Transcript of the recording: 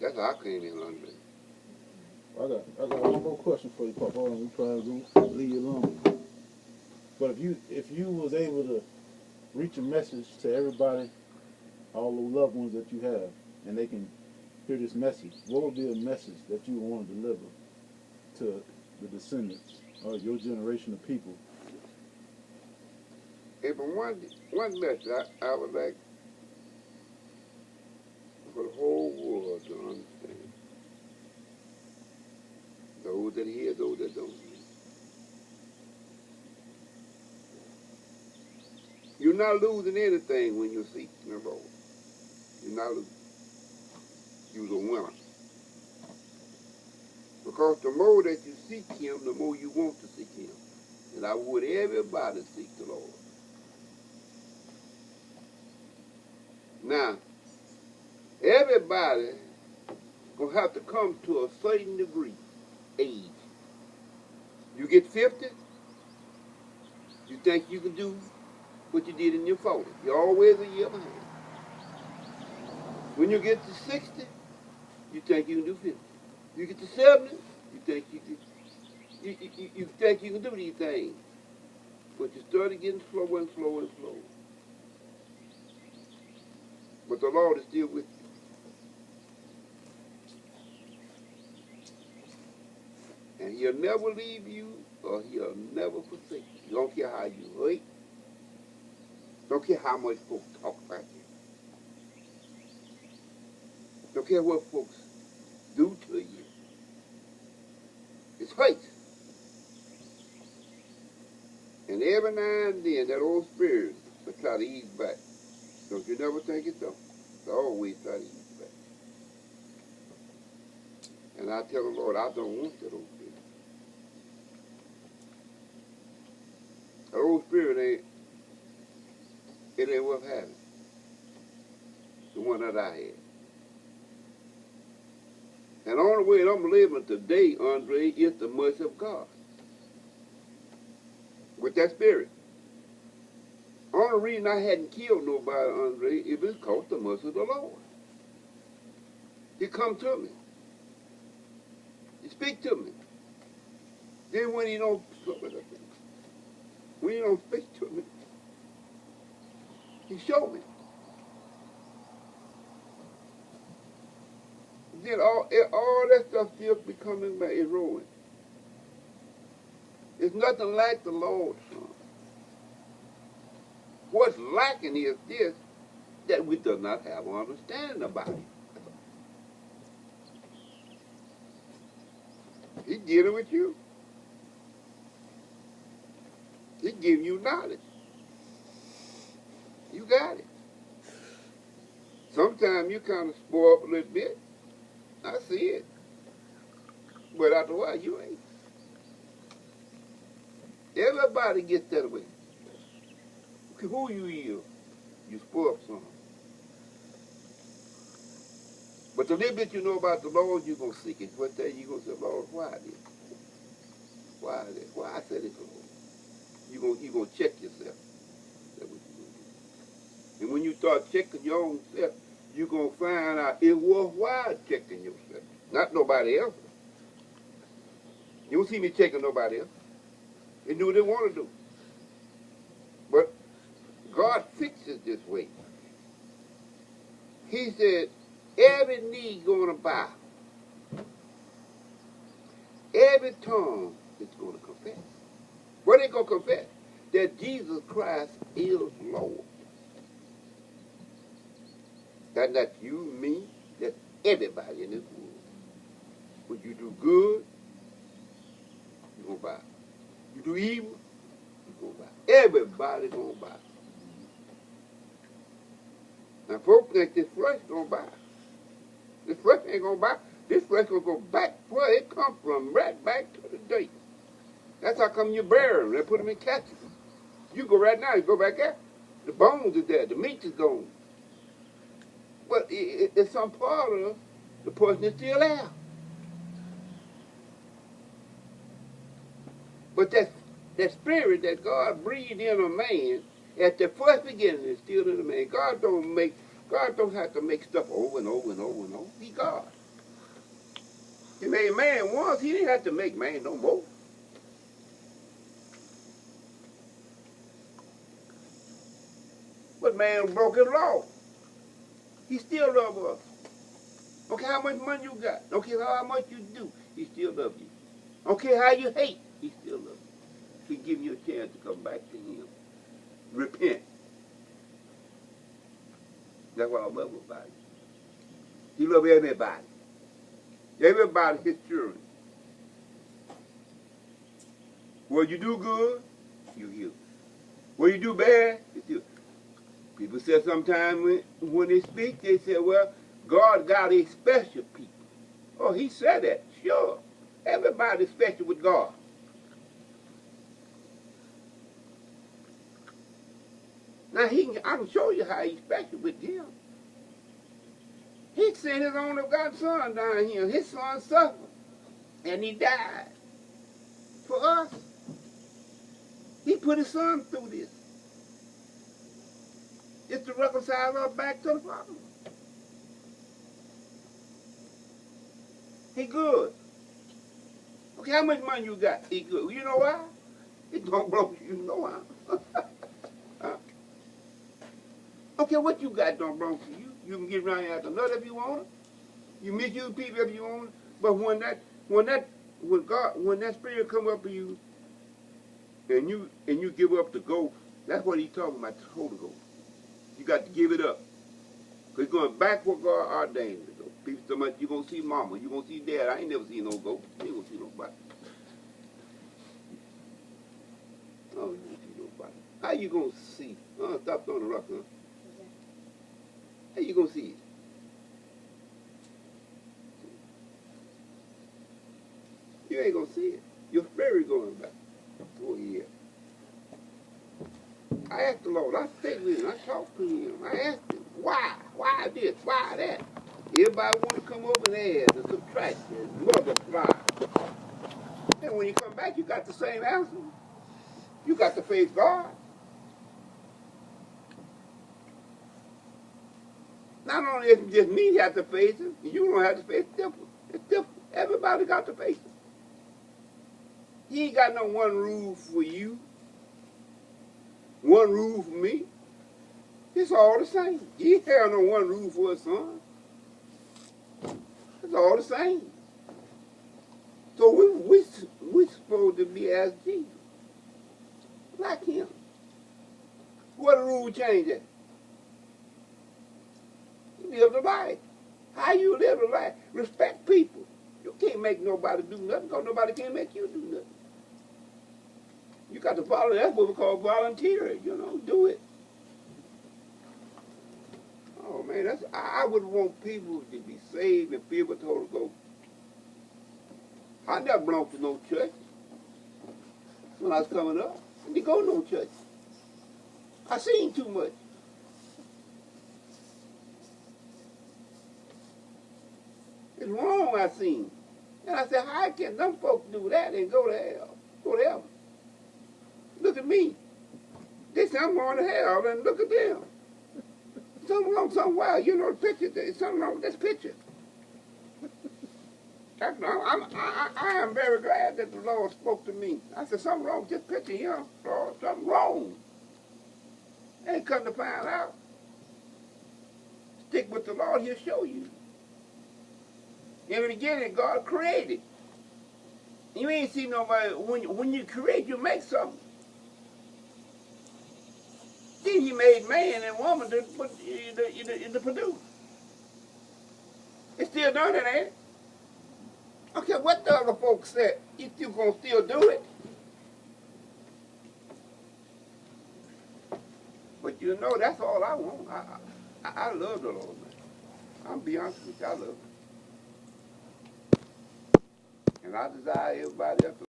That's how I came in Andre. I got one more question for you, Papa. Hold on, we probably gonna leave you alone. But if you was able to reach a message to everybody, all the loved ones that you have, and they can hear this message, what would be a message that you would want to deliver to the descendants or your generation of people? If one message I would like for the whole world to understand, those that hear, those that don't hear. You're not losing anything when you seek the Lord. You're not losing. You're a winner. Because the more that you seek Him, the more you want to seek Him. And I would everybody seek the Lord. Now, everybody gonna have to come to a certain degree, age. You get 50, you think you can do what you did in your 40s. You're always a year behind. When you get to 60, you think you can do 50. You get to 70, you think you think you can do these things. But you started getting slower and slower and slower. But the Lord is still with you. And He'll never leave you or He'll never forsake you. Don't care how you hurt. Don't care how much folks talk about you. Don't care what folks do to you. It's faith. And every now and then that old spirit will try to ease back. Don't you never think it so? It's always try to ease back. And I tell the Lord, I don't want that old spirit. That old spirit ain't worth having. The one that I had. And the only way I'm living today, Andre, is the mercy of God. With that spirit. The only reason I hadn't killed nobody, Andre, is because the mercy of the Lord. He come to me. He speak to me. Then when He don't speak to me, He show me. Then all that stuff still be coming back. It's ruined. It's nothing like the Lord's Son. What's lacking is this, that we do not have an understanding about it. He's dealing with you. He's giving you knowledge. You got it. Sometimes you kind of spoil up a little bit. I see it. But after a while, you ain't. Everybody gets that way. Who you is, you spoil up something. But the little bit you know about the Lord, you're going to seek it. One day you're going to say, Lord, why this? Why this? Why I said it, Lord? You're going to check yourself. That's what you're going to do. And when you start checking your own self, you're going to find out it's worthwhile checking yourself. Not nobody else. You don't see me checking nobody else. They do what they want to do. But God fixes this way. He said, every knee going to bow. Every tongue is going to confess. What they going to confess? That Jesus Christ is Lord. That's not you, me, that's everybody in this world. When you do good, you're going to bow. You do evil, you're going to bow. Everybody going to bow. Now, folks think this flesh going to bow. This flesh ain't going to bow. This flesh going to go back where it come from, right back to the dirt. That's how come you bury them. They put them in caskets. You go right now, you go back there. The bones is there. The meat is gone. But it's some part of the person is still there. But that spirit that God breathed in a man at the first beginning is still in a man. God don't have to make stuff over and over and over and over. He God. He made man once. He didn't have to make man no more. But man broke his law. He still loves us. Don't care how much money you got. Don't care how much you do. He still loves you. Don't care how you hate. He still loves you. He give you a chance to come back to him. Repent. That's what I love about it. He loves everybody. Everybody his children. When you do good, you heal. When you do bad, you do. People say sometimes when they speak, they say, well, God got a special people. Oh, he said that. Sure. Everybody's special with God. Now, I can show you how he's special with him. He sent his only begotten son down here. His son suffered, and he died for us. He put his son through this. It's to reconcile us back to the Father. He good. Okay, how much money you got? He good. You know why? It don't broke you. You know why? Huh? Okay, what you got don't belong to you. You can get around here after nut if you want it. You misuse people if you want it. But when that spirit come up to you, and you give up the ghost, that's what he's talking about, the Holy Ghost. You got to give it up. Because you're going back where God ordained to go. People so much, you're going to see mama, you're going to see dad. I ain't never seen no ghost. You ain't going to see nobody. Oh, you don't see nobody. How you going to see? Stop throwing the rock, huh? How you going to see it? You ain't going to see it. Your spirit going back. Oh, yeah. I asked the Lord. I stayed with him. I talked to him. I asked him, why? Why this? Why that? Everybody want to come over and add and subtract and multiply. And when you come back, you got the same answer. You got to face God. Not only is it just me you have to face him, you don't have to face it. It's different. Everybody got to face him. He ain't got no one rule for you. One rule for me. It's all the same. He ain't have no one rule for his son. It's all the same. So we supposed to be as Jesus. Like him. What rule change it? You live the life. How you live the life? Respect people. You can't make nobody do nothing because nobody can make you do nothing. You got to follow. That's what we call volunteering. You know, do it. Oh man, I would want people to be saved and filled with the Holy Ghost. I never belonged to no church when I was coming up. I didn't go to no church. I seen too much. It's wrong I seen. And I said, how can them folks do that and go to hell? Go to heaven. Look at me. They say I'm going to hell, and look at them. Something wrong, something wild. You know the picture. There's something wrong with this picture. I am very glad that the Lord spoke to me. I said, something wrong with this picture here, Lord. Something wrong. Ain't come to find out. Stick with the Lord, he'll show you. In the beginning, God created. You ain't see nobody. When you create, you make something. Then he made man and woman to produce. It's still done it, ain't it? Okay, what the other folks said, you still gonna still do it. But you know, that's all I want. I love the Lord, man. I'm be honest with you, I love him. And I desire everybody else to